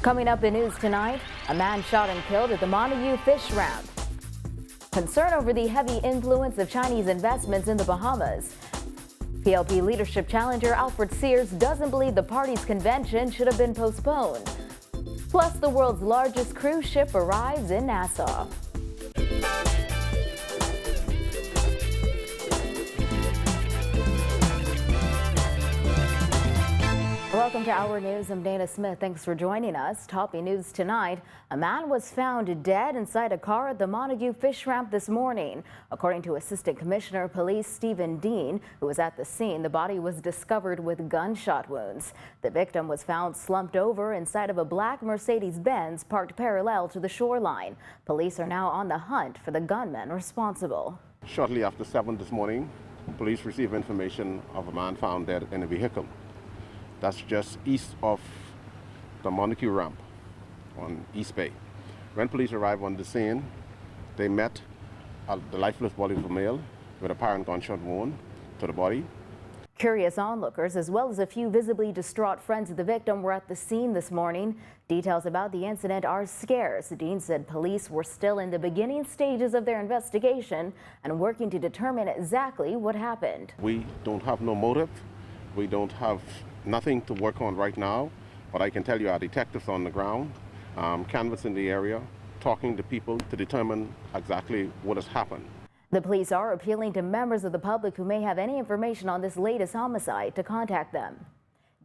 Coming up in news tonight, a man shot and killed at the Montagu fish ramp. Concern over the heavy influence of Chinese investments in the Bahamas. PLP leadership challenger Alfred Sears doesn't believe the party's convention should have been postponed. Plus, the world's largest cruise ship arrives in Nassau. Welcome to Our News. I'm Dana Smith. Thanks for joining us. Topping news tonight, a man was found dead inside a car at the Montagu fish ramp this morning. According to Assistant Commissioner of Police Stephen Dean, who was at the scene, the body was discovered with gunshot wounds. The victim was found slumped over inside of a black Mercedes-Benz parked parallel to the shoreline. Police are now on the hunt for the gunman responsible. Shortly after 7 this morning, police received information of a man found dead in a vehicle. That's just east of the Montagu ramp on East Bay. When police arrived on the scene, they met the lifeless body of a male with apparent gunshot wound to the body. Curious onlookers, as well as a few visibly distraught friends of the victim, were at the scene this morning. Details about the incident are scarce. Dean said police were still in the beginning stages of their investigation and working to determine exactly what happened. We don't have no motive. We don't have nothing to work on right now, but I can tell you our detectives on the ground, canvassing the area, talking to people to determine exactly what has happened. The police are appealing to members of the public who may have any information on this latest homicide to contact them.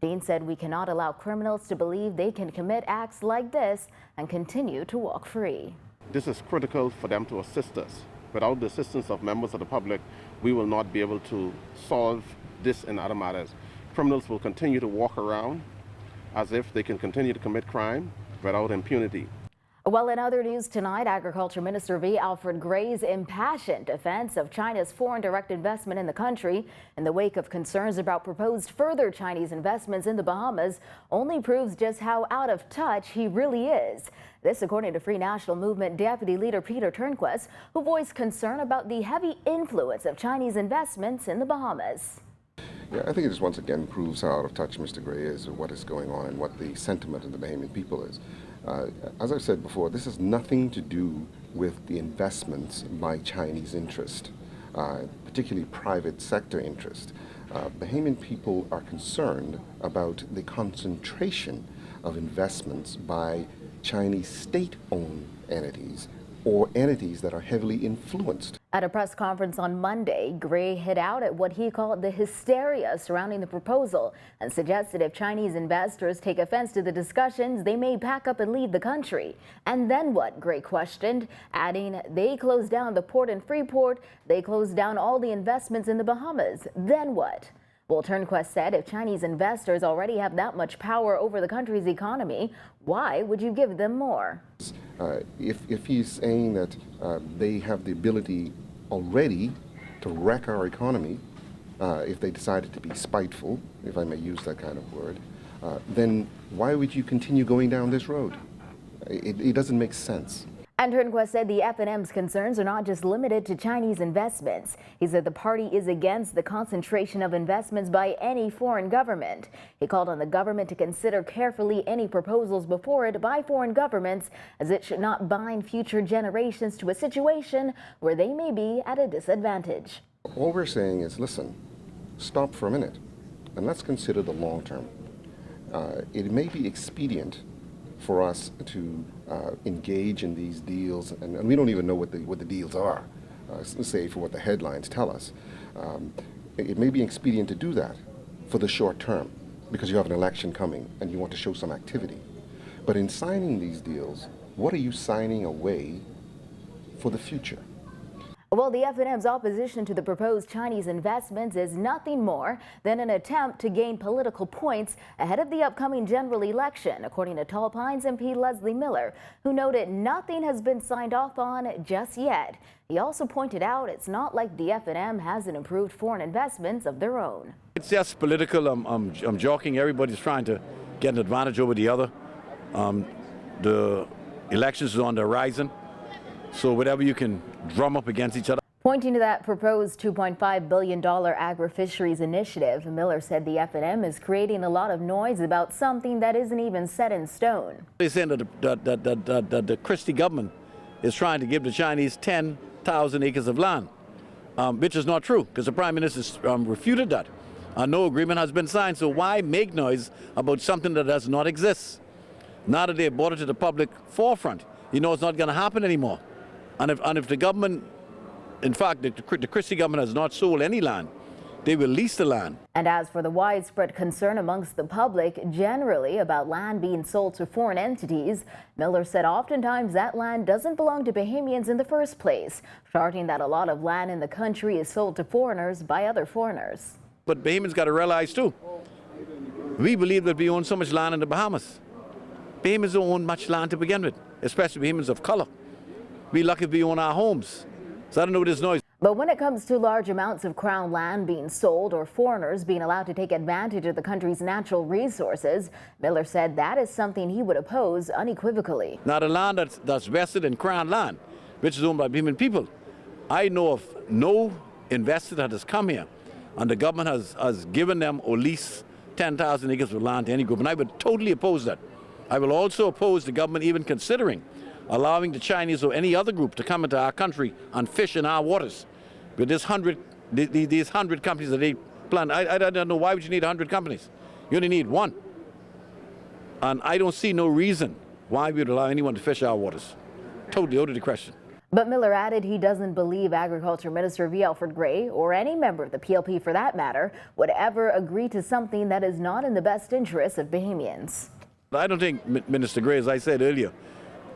Dean said we cannot allow criminals to believe they can commit acts like this and continue to walk free. This is critical for them to assist us. Without the assistance of members of the public, we will not be able to solve this and other matters. Criminals will continue to walk around as if they can continue to commit crime without impunity. Well, in other news tonight, Agriculture Minister V. Alfred Gray's impassioned defense of China's foreign direct investment in the country in the wake of concerns about proposed further Chinese investments in the Bahamas only proves just how out of touch he really is. This according to Free National Movement Deputy Leader Peter Turnquist, who voiced concern about the heavy influence of Chinese investments in the Bahamas. Yeah, I think it just once again proves how out of touch Mr. Gray is with what is going on and what the sentiment of the Bahamian people is. As I've said before, this has nothing to do with the investments by Chinese interest, particularly private sector interest. Bahamian people are concerned about the concentration of investments by Chinese state-owned entities or entities that are heavily influenced. At a press conference on Monday, Gray hit out at what he called the hysteria surrounding the proposal and suggested if Chinese investors take offense to the discussions, they may pack up and leave the country. And then what, Gray questioned, adding, they closed down the port in Freeport, they closed down all the investments in the Bahamas. Then what? Well, Turnquist said if Chinese investors already have that much power over the country's economy, why would you give them more? If he's saying that they have the ability already to wreck our economy, if they decided to be spiteful, if I may use that kind of word, then why would you continue going down this road? It doesn't make sense. And Turnquist said the F&M's concerns are not just limited to Chinese investments. He said the party is against the concentration of investments by any foreign government. He called on the government to consider carefully any proposals before it by foreign governments, as it should not bind future generations to a situation where they may be at a disadvantage. All we're saying is, listen, stop for a minute and let's consider the long term. It may be expedient for us to engage in these deals, and we don't even know what the deals are, say for what the headlines tell us. It may be expedient to do that for the short term because you have an election coming and you want to show some activity. But in signing these deals, what are you signing away for the future? Well, the F&M's opposition to the proposed Chinese investments is nothing more than an attempt to gain political points ahead of the upcoming general election, according to Tall Pines MP Leslie Miller, who noted nothing has been signed off on just yet. He also pointed out it's not like the F&M hasn't approved foreign investments of their own. It's just political. I'm joking. Everybody's trying to get an advantage over the other. The elections are on the horizon. So whatever you can drum up against each other. Pointing to that proposed $2.5 billion agri-fisheries initiative, Miller said the F&M is creating a lot of noise about something that isn't even set in stone. They're saying that the Christie government is trying to give the Chinese 10,000 acres of land, which is not true because the Prime Minister refuted that. No agreement has been signed, so why make noise about something that does not exist? Now that they brought it to the public forefront, you know it's not going to happen anymore. And if the government, in fact, the Christie government has not sold any land, they will lease the land. And as for the widespread concern amongst the public generally about land being sold to foreign entities, Miller said oftentimes that land doesn't belong to Bahamians in the first place, charting that a lot of land in the country is sold to foreigners by other foreigners. But Bahamians got to realize too, we believe that we own so much land in the Bahamas. Bahamians don't own much land to begin with, especially Bahamians of color. We're lucky if we own our homes. So I don't know what this noise. But when it comes to large amounts of crown land being sold or foreigners being allowed to take advantage of the country's natural resources, Miller said that is something he would oppose unequivocally. Now the land that's vested in crown land, which is owned by Bahamian people, I know of no investor that has come here and the government has given them or leased 10,000 acres of land to any group, and I would totally oppose that. I will also oppose the government even considering allowing the Chinese or any other group to come into our country and fish in our waters. With these 100 companies that they plan, I don't know, why would you need 100 companies? You only need one. And I don't see no reason why we would allow anyone to fish our waters. Totally out of the question. But Miller added he doesn't believe Agriculture Minister V. Alfred Gray, or any member of the PLP for that matter, would ever agree to something that is not in the best interests of Bahamians. I don't think Minister Gray, as I said earlier,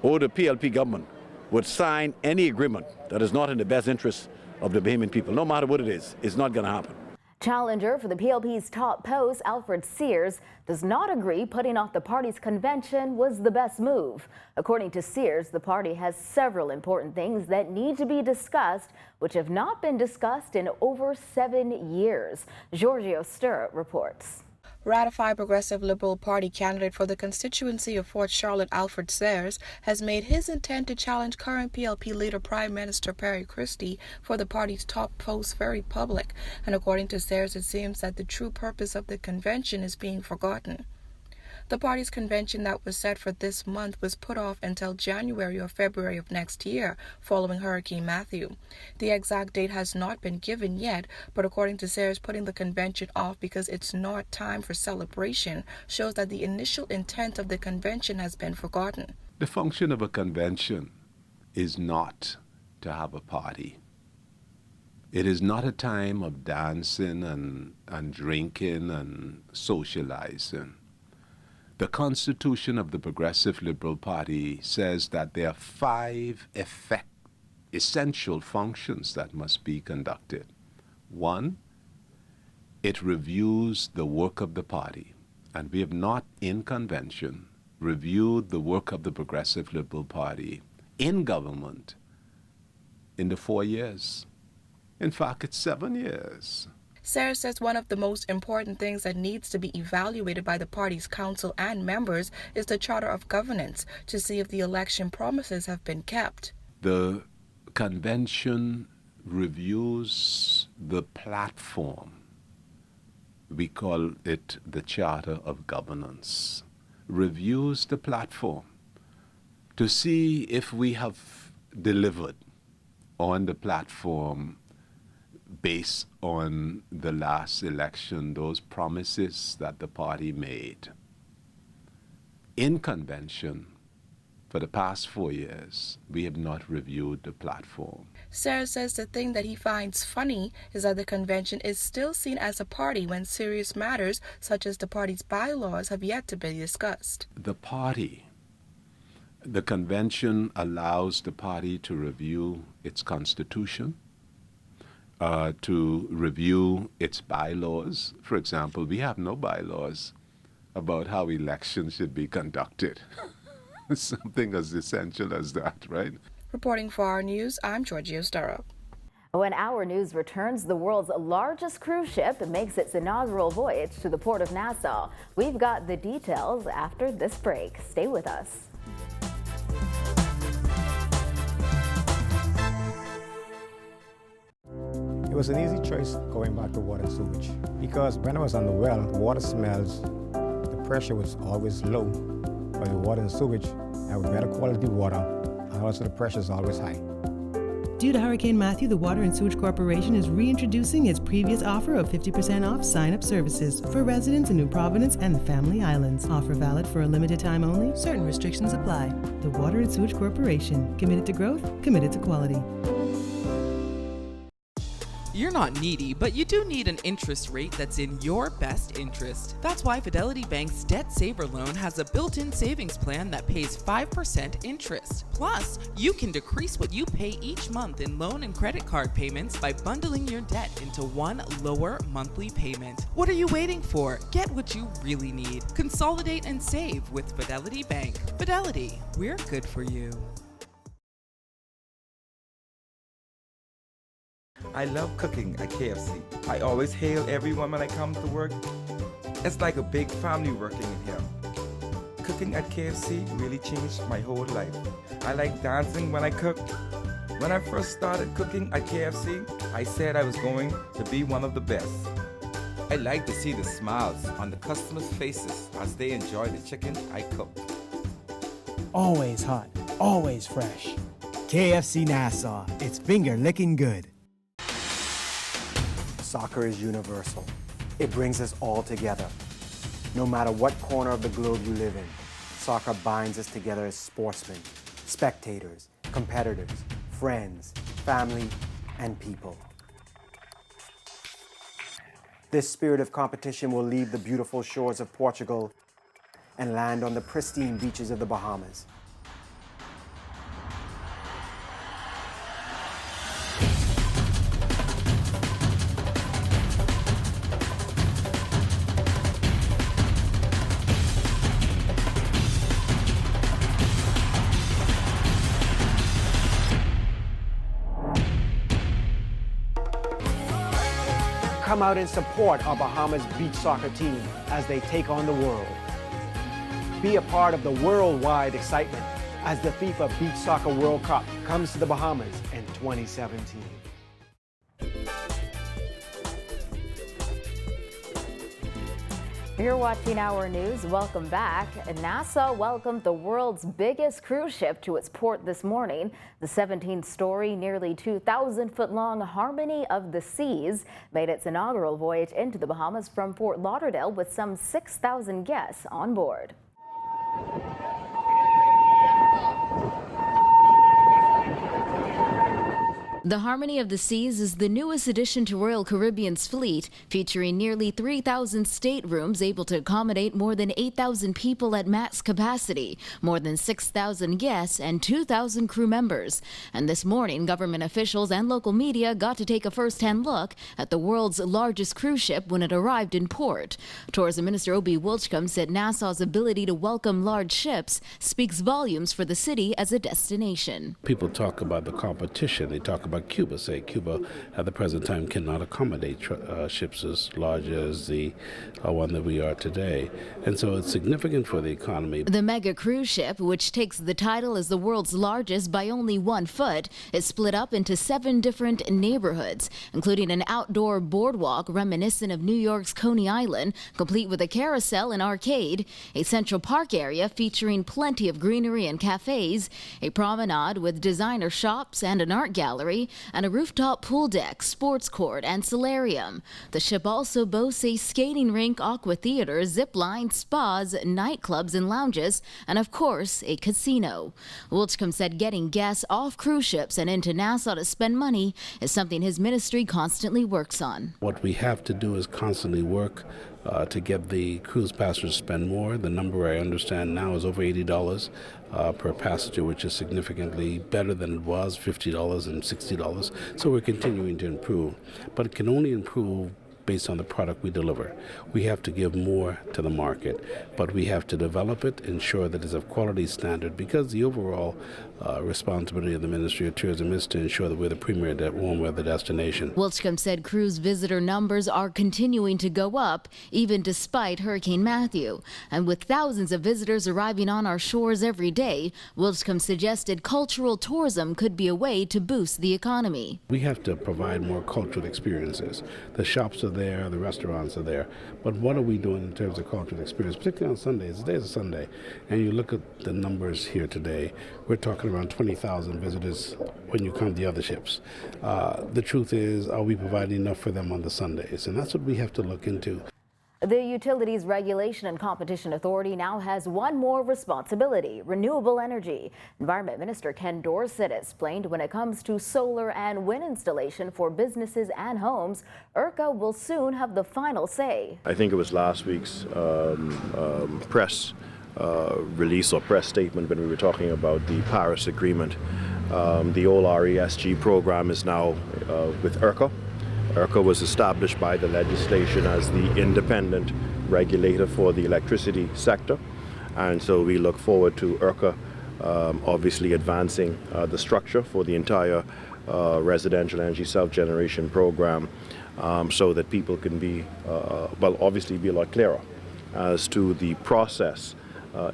or the PLP government would sign any agreement that is not in the best interest of the Bahamian people. No matter what it is, it's not going to happen. Challenger for the PLP's top post, Alfred Sears, does not agree putting off the party's convention was the best move. According to Sears, the party has several important things that need to be discussed, which have not been discussed in over 7 years. Giorgio Sturrup reports. Ratified Progressive Liberal Party candidate for the constituency of Fort Charlotte, Alfred Sears, has made his intent to challenge current PLP leader Prime Minister Perry Christie for the party's top post very public. And according to Sears, it seems that the true purpose of the convention is being forgotten. The party's convention that was set for this month was put off until January or February of next year, following Hurricane Matthew. The exact date has not been given yet, but according to Sears, putting the convention off because it's not time for celebration shows that the initial intent of the convention has been forgotten. The function of a convention is not to have a party. It is not a time of dancing and drinking and socializing. The Constitution of the Progressive Liberal Party says that there are 5 essential functions that must be conducted. 1, it reviews the work of the party, and we have not in convention reviewed the work of the Progressive Liberal Party in government in the 4 years. In fact, it's 7 years. Sears says one of the most important things that needs to be evaluated by the party's council and members is the Charter of Governance to see if the election promises have been kept. The convention reviews the platform. We call it the Charter of Governance. Reviews the platform to see if we have delivered on the platform based on the last election, those promises that the party made. In convention, for the past 4 years, we have not reviewed the platform. Sears says the thing that he finds funny is that the convention is still seen as a party when serious matters, such as the party's bylaws, have yet to be discussed. The convention allows the party to review its constitution, to review its bylaws. For example, we have no bylaws about how elections should be conducted. Something as essential as that, right? Reporting for Our News, I'm Giorgio Sturrup. When Our News returns, the world's largest cruise ship makes its inaugural voyage to the port of Nassau. We've got the details after this break. Stay with us. was an easy choice going back to water and sewage because when I was on the well, water smells, the pressure was always low. But the water and sewage have better quality water, and also the pressure is always high. Due to Hurricane Matthew, the Water and Sewage Corporation is reintroducing its previous offer of 50% off sign-up services for residents in New Providence and the Family Islands. Offer valid for a limited time only. Certain restrictions apply. The Water and Sewage Corporation. Committed to growth, committed to quality. You're not needy, but you do need an interest rate that's in your best interest. That's why Fidelity Bank's Debt Saver Loan has a built-in savings plan that pays 5% interest. Plus, you can decrease what you pay each month in loan and credit card payments by bundling your debt into one lower monthly payment. What are you waiting for? Get what you really need. Consolidate and save with Fidelity Bank. Fidelity, we're good for you. I love cooking at KFC. I always hail everyone when I come to work. It's like a big family working in here. Cooking at KFC really changed my whole life. I like dancing when I cook. When I first started cooking at KFC, I said I was going to be one of the best. I like to see the smiles on the customers' faces as they enjoy the chicken I cook. Always hot, always fresh. KFC Nassau, it's finger licking good. Soccer is universal. It brings us all together. No matter what corner of the globe you live in, soccer binds us together as sportsmen, spectators, competitors, friends, family, and people. This spirit of competition will leave the beautiful shores of Portugal and land on the pristine beaches of the Bahamas. Come out and support our Bahamas beach soccer team as they take on the world. Be a part of the worldwide excitement as the FIFA Beach Soccer World Cup comes to the Bahamas in 2017. You're watching Our News. Welcome back. Nassau welcomed the world's biggest cruise ship to its port this morning. The 17-story, nearly 2,000-foot-long Harmony of the Seas made its inaugural voyage into the Bahamas from Fort Lauderdale with some 6,000 guests on board. The Harmony of the Seas is the newest addition to Royal Caribbean's fleet, featuring nearly 3,000 staterooms able to accommodate more than 8,000 people at max capacity, more than 6,000 guests, and 2,000 crew members. And this morning, government officials and local media got to take a first-hand look at the world's largest cruise ship when it arrived in port. Tourism Minister Obi Wilchcombe said Nassau's ability to welcome large ships speaks volumes for the city as a destination. People talk about the competition. They talk about Cuba, say Cuba at the present time cannot accommodate ships as large as the one that we are today. And so it's significant for the economy. The mega cruise ship, which takes the title as the world's largest by only 1 foot, is split up into 7 different neighborhoods, including an outdoor boardwalk reminiscent of New York's Coney Island, complete with a carousel and arcade, a central park area featuring plenty of greenery and cafes, a promenade with designer shops and an art gallery, and a rooftop pool deck, sports court, and solarium. The ship also boasts a skating rink, aqua theater, zip line, spas, nightclubs and lounges, and of course, a casino. Wilchcombe said getting guests off cruise ships and into Nassau to spend money is something his ministry constantly works on. What we have to do is constantly work to get the cruise passengers to spend more. The number I understand now is over $80 per passenger, which is significantly better than it was, $50 and $60. So we're continuing to improve, but it can only improve based on the product we deliver. We have to give more to the market, but we have to develop it, ensure that it's of quality standard, because the overall responsibility of the Ministry of Tourism is to ensure that we're the premier warm weather destination. Wilchcombe said cruise visitor numbers are continuing to go up, even despite Hurricane Matthew. And with thousands of visitors arriving on our shores every day, Wilchcombe suggested cultural tourism could be a way to boost the economy. We have to provide more cultural experiences. The shops are there, the restaurants are there, but what are we doing in terms of cultural experience, particularly on Sundays? Today is a Sunday, and you look at the numbers here today, we're talking around 20,000 visitors when you count the other ships. The truth is, are we providing enough for them on the Sundays? And that's what we have to look into. The Utilities Regulation and Competition Authority now has one more responsibility: renewable energy. Environment Minister Ken Dorsett explained when it comes to solar and wind installation for businesses and homes, ERCA will soon have the final say. I think it was last week's press release or press statement when we were talking about the Paris Agreement. The old RESG program is now with ERCA. ERCA was established by the legislation as the independent regulator for the electricity sector, and so we look forward to ERCA obviously advancing the structure for the entire residential energy self-generation program, so that people can be, obviously be a lot clearer as to the process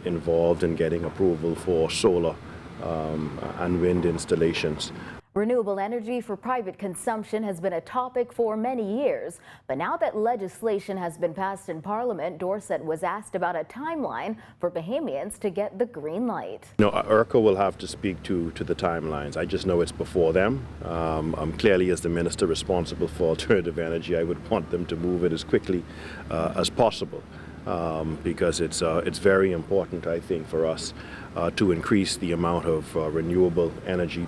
involved in getting approval for solar and wind installations. Renewable energy for private consumption has been a topic for many years, but now that legislation has been passed in Parliament, Dorsett was asked about a timeline for Bahamians to get the green light. No, ERCA will have to speak to the timelines. I just know it's before them. I'm clearly, as the minister responsible for alternative energy, I would want them to move it as quickly as possible. Because it's very important, I think, for us to increase the amount of renewable energy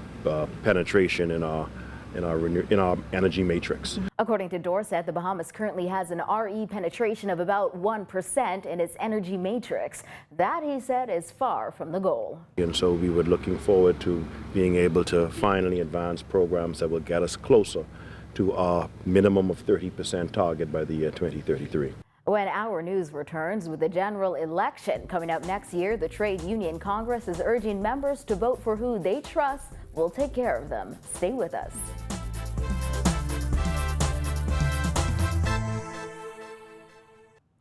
penetration in our energy matrix. According to Dorsett, the Bahamas currently has an RE penetration of about 1% in its energy matrix. That, he said, is far from the goal. And so we were looking forward to being able to finally advance programs that will get us closer to our minimum of 30% target by the year 2033. When Our News returns, with the general election coming up next year, the Trade Union Congress is urging members to vote for who they trust will take care of them. Stay with us.